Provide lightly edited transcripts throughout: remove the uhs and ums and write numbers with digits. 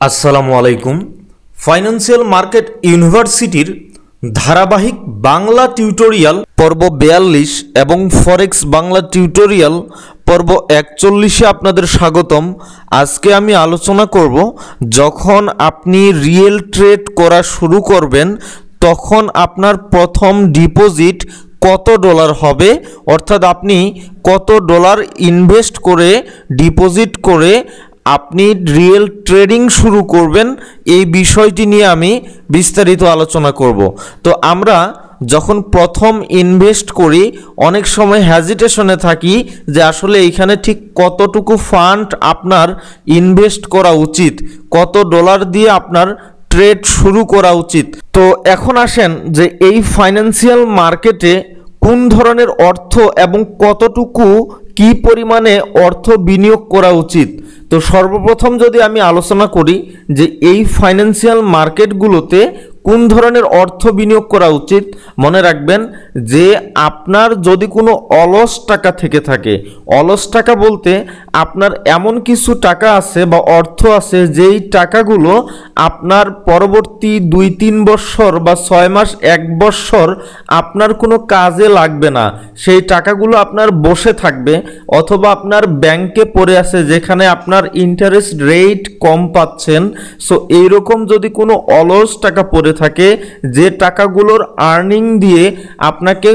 আসসালামু আলাইকুম। Financial market ইউনিভার্সিটির ধারাবাহিক বাংলা টিউটোরিয়াল পর্ব 42 এবং ফরেক্স বাংলা টিউটোরিয়াল পর্ব 41-এ আপনাদের স্বাগতম। আজকে আমি আলোচনা করব যখন আপনি রিয়েল ট্রেড করা শুরু করবেন তখন আপনার প্রথম ডিপোজিট কত ডলার হবে, অর্থাৎ আপনি কত ডলার ইনভেস্ট করে ডিপোজিট করে আপনি রিয়েল ট্রেডিং শুরু করবেন, এই বিষয়টি নিয়ে আমি বিস্তারিত আলোচনা করব। তো আমরা যখন প্রথম ইনভেস্ট করি অনেক সময় হ্যাজিটেশনে থাকি যে আসলে এইখানে ঠিক কতটুকু ফান্ড আপনার ইনভেস্ট করা উচিত, কত ডলার দিয়ে আপনার ট্রেড শুরু করা উচিত। তো এখন আসেন যে এই ফাইন্যান্সিয়াল মার্কেটে কোন ধরনের অর্থ এবং কতটুকু কি পরিমাণে অর্থ বিনিয়োগ করা উচিত। তো সর্বপ্রথম যদি আমি আলোচনা করি যে এই ফাইন্যান্সিয়াল মার্কেটগুলোতে কোন ধরনের অর্থ বিনিয়োগ করা উচিত, মনে রাখবেন যে আপনার যদি কোনো অলস টাকা থেকে থাকে, অলস টাকা বলতে আপনার এমন কিছু টাকা আছে বা অর্থ আছে যেই টাকাগুলো আপনার পরবর্তী 2-3 বছর বা 6 মাস 1 বছর আপনার কোনো কাজে লাগবে না, সেই টাকাগুলো আপনার বসে থাকবে অথবা আপনার ব্যাংকে পড়ে আছে যেখানে আপনার ইন্টারেস্ট রেট কম পাচ্ছেন। সো এইরকম যদি কোনো অলস টাকা পড়ে থাকে যে টাকাগুলোর আর্নিং দিয়ে আপনাকে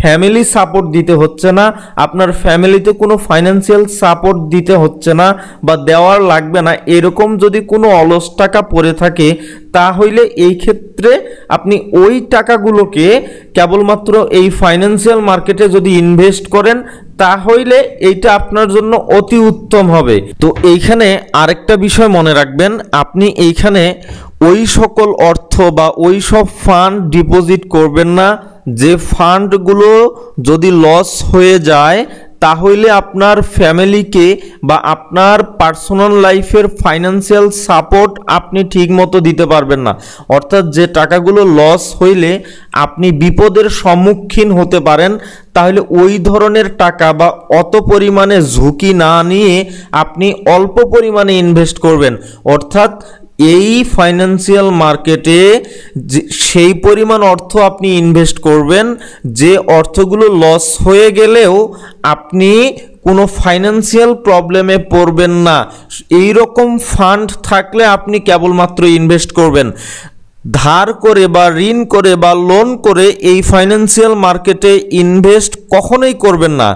ফ্যামিলি সাপোর্ট দিতে হচ্ছে না, আপনার ফ্যামিলিতে কোনো ফাইন্যান্সিয়াল সাপোর্ট দিতে হচ্ছে না বা দেওয়ার লাগবে না, এরকম যদি কোনো অলস টাকা পড়ে থাকে তাহলে এই ক্ষেত্রে আপনি ওই টাকাগুলোকে কেবলমাত্র এই ফাইন্যান্সিয়াল মার্কেটে যদি ইনভেস্ট করেন তাহলে এইটা আপনার জন্য অতি উত্তম হবে। তো এইখানে আরেকটা বিষয় মনে রাখবেন, আপনি এইখানে ওই সকল অর্থ বা ওই সব ফান্ড ডিপোজিট করবেন না যে ফান্ডগুলো যদি লস হয়ে যায় তাহলে আপনার ফ্যামিলিকে বা আপনার পার্সোনাল লাইফের ফাইন্যান্সিয়াল সাপোর্ট আপনি ঠিকমতো দিতে পারবেন না। অর্থাৎ যে টাকাগুলো লস হইলে আপনি বিপদের সম্মুখীন হতে পারেন, তাহলে ওই ধরনের টাকা বা অত পরিমাণে ঝুঁকি না নিয়ে আপনি অল্প পরিমাণে ইনভেস্ট করবেন। অর্থাৎ এই ফাইন্যান্সিয়াল মার্কেটে সেই পরিমাণ অর্থ আপনি ইনভেস্ট করবেন যে অর্থগুলো লস হয়ে গেলেও আপনি কোনো ফাইন্যান্সিয়াল প্রবলেমে পড়বেন না। এই রকম ফান্ড থাকলে আপনি কেবলমাত্র ইনভেস্ট করবেন। ধার করে বা ঋণ করে বা লোন করে এই ফাইন্যান্সিয়াল মার্কেটে ইনভেস্ট কখনোই করবেন না।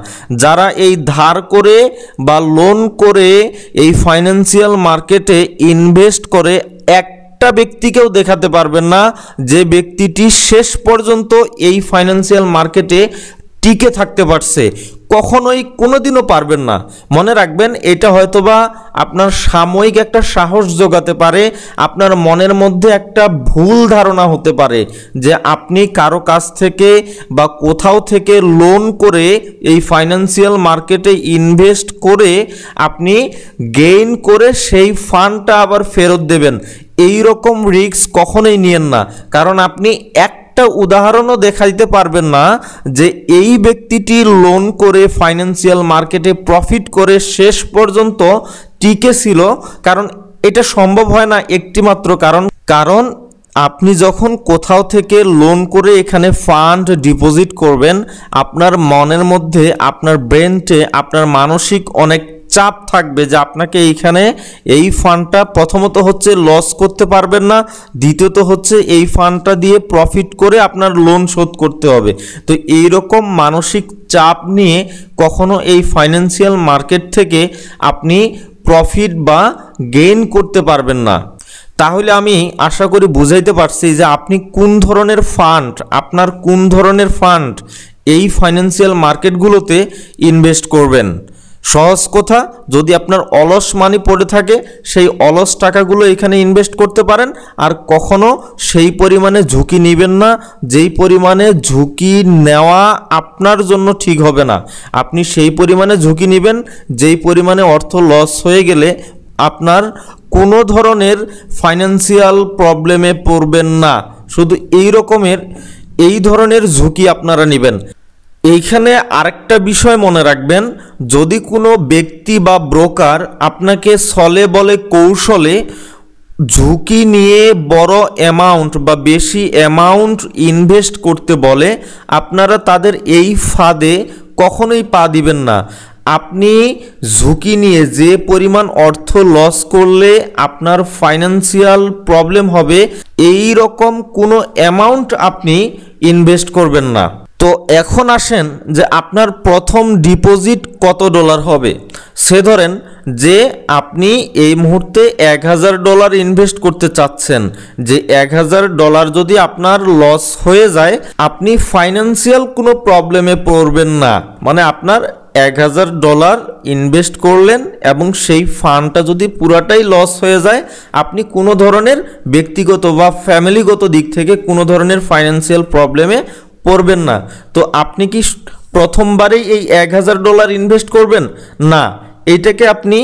যারা এই ধার করে বা লোন করে এই ফাইন্যান্সিয়াল মার্কেটে ইনভেস্ট করে একটা ব্যক্তিকেও দেখাতে পারবেন না যে ব্যক্তিটি শেষ পর্যন্ত এই ফাইন্যান্সিয়াল মার্কেটে টিকে থাকতে পারছে, কখনোই কোনোদিনও পারবেন না। মনে রাখবেন এটা হয়তোবা আপনার সাময়িক একটা সাহস যোগাতে পারে, আপনার মনের মধ্যে একটা ভুল ধারণা হতে পারে যে আপনি কারো কাছ থেকে বা কোথাও থেকে লোন করে এই ফাইন্যান্সিয়াল মার্কেটে ইনভেস্ট করে আপনি গেইন করে সেই ফান্ডটা আবার ফেরত দেবেন। এই রকম রিস্ক কখনোই নিয়েন না, কারণ আপনি একটা উদাহরণও দেখাইতে পারবেন না যে এই ব্যক্তিটি লোন করে ফাইন্যান্সিয়াল মার্কেটে প্রফিট করে শেষ পর্যন্ত টিকে ছিল, কারণ এটা সম্ভব হয় না একটি মাত্র কারণ আপনি যখন কোথাও থেকে লোন করে এখানে ফান্ড ডিপোজিট করবেন আপনার মনের মধ্যে আপনার ব্রেনটে আপনার মানসিক অনেক চাপ থাকবে যে আপনাকে এইখানে এই ফান্ডটা প্রথমত হচ্ছে লস করতে পারবেন না, দ্বিতীয়ত হচ্ছে এই ফান্ডটা দিয়ে প্রফিট করে আপনার লোন শোধ করতে হবে। তো এই রকম মানসিক চাপ নিয়ে কখনো এই ফাইন্যান্সিয়াল মার্কেট থেকে আপনি প্রফিট বা গেইন করতে পারবেন না। তাহলে আমি আশা করি বুঝাইতে পারছি যে আপনি কোন ধরনের ফান্ড, আপনার কোন ধরনের ফান্ড এই ফাইন্যান্সিয়াল মার্কেটগুলোতে ইনভেস্ট করবেন। সহজ কথা, যদি আপনার অলস মানি পড়ে থাকে সেই অলস টাকাগুলো এখানে ইনভেস্ট করতে পারেন, আর কখনো সেই পরিমাণে ঝুঁকি নেবেন না যেই পরিমাণে ঝুঁকি নেওয়া আপনার জন্য ঠিক হবে না। আপনি সেই পরিমাণে ঝুঁকি নেবেন যেই পরিমাণে অর্থ লস হয়ে গেলে আপনার কোনো ধরনের ফাইন্যান্সিয়াল প্রবলেমে পড়বেন না। শুধু এই ধরনের ঝুঁকি আপনারা নেবেন। এইখানে আরেকটা বিষয় মনে রাখবেন, যদি কোনো ব্যক্তি বা ব্রোকার আপনাকে ছলে বলে কৌশলে ঝুঁকি নিয়ে বড় অ্যামাউন্ট বা বেশি অ্যামাউন্ট ইনভেস্ট করতে বলে, আপনারা তাদের এই ফাঁদে কখনোই পা দিবেন না। আপনি ঝুঁকি নিয়ে যে পরিমাণ অর্থ লস করলে আপনার ফাইন্যান্সিয়াল প্রবলেম হবে, এই রকম কোনো অ্যামাউন্ট আপনি ইনভেস্ট করবেন না। তো এখন আসেন যে আপনার প্রথম ডিপোজিট কত ডলার হবে। সে ধরেন যে আপনি এই মুহূর্তে $1000 ইনভেস্ট করতে চাচ্ছেন, যে $1000 যদি আপনার লস হয়ে যায়, আপনি ফাইন্যান্সিয়াল কোনো প্রবলেমে পড়বেন না। মানে আপনার $1000 ইনভেস্ট করলেন এবং সেই ফান্ডটা যদি পুরাটাই লস হয়ে যায়, আপনি কোনো ধরনের ব্যক্তিগত বা ফ্যামিলিগত দিক থেকে কোনো ধরনের ফাইন্যান্সিয়াল প্রবলেমে পড়বেন না। তো আপনি কি প্রথমবারেই এই $1000 ইনভেস্ট করবেন? না, এইটাকে আপনি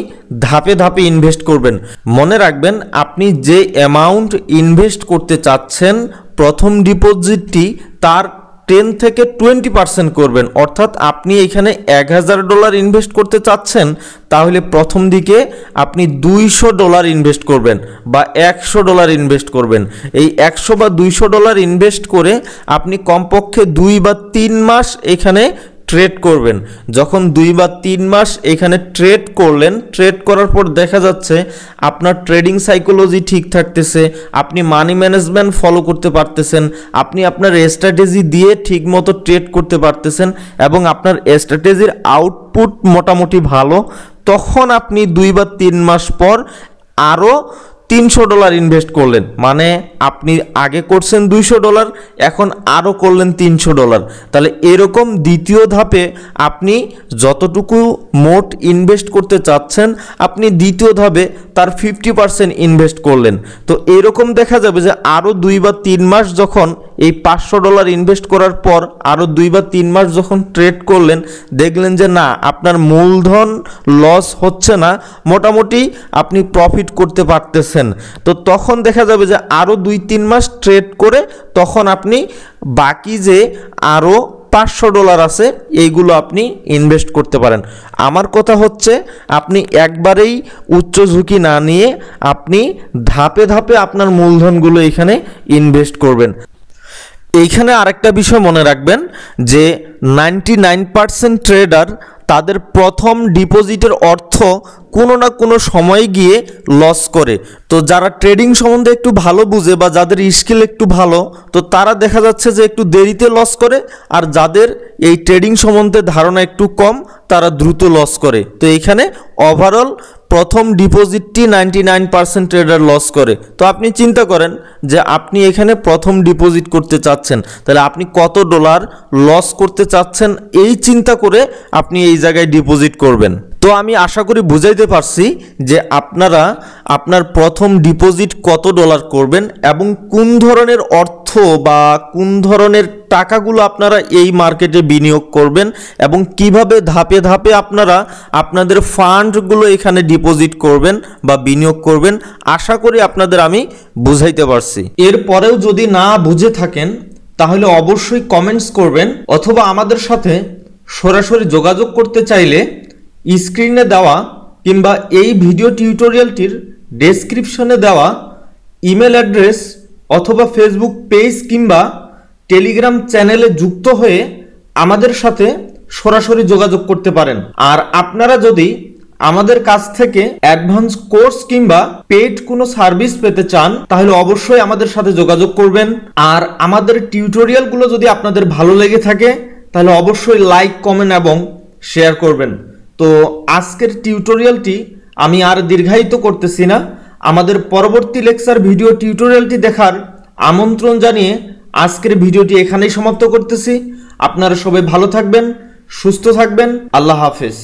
ধাপে ধাপে ইনভেস্ট করবেন। মনে রাখবেন, আপনি যে অ্যামাউন্ট ইনভেস্ট করতে চাচ্ছেন প্রথম ডিপোজিটটি তার 10 থেকে 20% করবেন। অর্থাৎ আপনি এখানে $1000 ইনভেস্ট করতে চাচ্ছেন, তাহলে প্রথম দিকে আপনি $200 ইনভেস্ট করবেন বা $100 ইনভেস্ট করবেন। এই $100 বা $200 ইনভেস্ট করে আপনি কমপক্ষে 2 বা 3 মাস এখানে ট্রেড করবেন। যখন 2 বা 3 মাস এখানে ট্রেড করলেন, ট্রেড করার পর দেখা যাচ্ছে আপনার ট্রেডিং সাইকোলজি ঠিক থাকতেছে, আপনি মানি ম্যানেজমেন্ট ফলো করতে পারতেছেন, আপনি আপনার স্ট্র্যাটেজি দিয়ে ঠিকমতো ট্রেড করতে পারতেছেন এবং আপনার স্ট্র্যাটেজির আউটপুট মোটামুটি ভালো, তখন আপনি 2 বা 3 মাস পর আরও $300 ইনভেস্ট করলেন। মানে আপনি আগে করছেন $200, এখন আরও করলেন $300। তাহলে এরকম দ্বিতীয় ধাপে আপনি যতটুকু মোট ইনভেস্ট করতে চাচ্ছেন, আপনি দ্বিতীয় ধাপে তার 50% ইনভেস্ট করলেন। তো এরকম দেখা যাবে যে আরও 2 বা 3 মাস যখন এই $500 ইনভেস্ট করার পর আরও 2 বা 3 মাস যখন ট্রেড করলেন, দেখলেন যে না, আপনার মূলধন লস হচ্ছে না, মোটামুটি আপনি প্রফিট করতে পারতেছেন। তো তখন দেখা যাবে যে আরও 2-3 মাস ট্রেড করে তখন আপনি বাকি যে আরও $500 আছে এইগুলো আপনি ইনভেস্ট করতে পারেন। আমার কথা হচ্ছে, আপনি একবারেই উচ্চ ঝুঁকি না নিয়ে আপনি ধাপে ধাপে আপনার মূলধনগুলো এখানে ইনভেস্ট করবেন। এইখানে আরেকটা বিষয় মনে রাখবেন যে 99% ট্রেডার তাদের প্রথম ডিপোজিটের অর্থ কোনো না কোনো সময় গিয়ে লস করে। তো যারা ট্রেডিং সম্বন্ধে একটু ভালো বুঝে বা যাদের স্কিল একটু ভালো, তো তারা দেখা যাচ্ছে যে একটু দেরিতে লস করে, আর যাদের এই ট্রেডিং সম্বন্ধে ধারণা একটু কম তারা দ্রুত লস করে। তো এইখানে ওভারঅল প্রথম ডিপোজিটটি 99% ট্রেডার লস করে। তো আপনি চিন্তা করেন যে আপনি এখানে প্রথম ডিপোজিট করতে চাচ্ছেন, তাহলে আপনি কত ডলার লস করতে চাচ্ছেন এই চিন্তা করে আপনি এই জায়গায় ডিপোজিট করবেন। তো আমি আশা করি বুঝাইতে পারছি যে আপনারা আপনার প্রথম ডিপোজিট কত ডলার করবেন এবং কোন ধরনের অর্থ বা কোন ধরনের টাকাগুলো আপনারা এই মার্কেটে বিনিয়োগ করবেন এবং কিভাবে ধাপে ধাপে আপনারা আপনাদের ফান্ডগুলো এখানে ডিপোজিট করবেন বা বিনিয়োগ করবেন। আশা করি আপনাদের আমি বুঝাইতে পারছি। এরপরেও যদি না বুঝে থাকেন তাহলে অবশ্যই কমেন্টস করবেন, অথবা আমাদের সাথে সরাসরি যোগাযোগ করতে চাইলে স্ক্রিনে দেওয়া কিংবা এই ভিডিও টিউটোরিয়ালটির ডেসক্রিপশনে দেওয়া ইমেল অ্যাড্রেস অথবা ফেসবুক পেজ কিংবা টেলিগ্রাম চ্যানেলে যুক্ত হয়ে আমাদের সাথে সরাসরি যোগাযোগ করতে পারেন। আর আপনারা যদি আমাদের কাছ থেকে অ্যাডভান্স কোর্স কিংবা পেইড কোনো সার্ভিস পেতে চান তাহলে অবশ্যই আমাদের সাথে যোগাযোগ করবেন। আর আমাদের টিউটোরিয়ালগুলো যদি আপনাদের ভালো লেগে থাকে তাহলে অবশ্যই লাইক, কমেন্ট এবং শেয়ার করবেন। তো আজকের টিউটোরিয়ালটি আমি আর দীর্ঘায়িত করতেছি না। আমাদের পরবর্তী লেকচার ভিডিও টিউটোরিয়ালটি দেখার আমন্ত্রণ জানিয়ে আজকের ভিডিওটি এখানেই সমাপ্ত করতেছি। আপনারা সবাই ভালো থাকবেন, সুস্থ থাকবেন। আল্লাহ হাফেজ।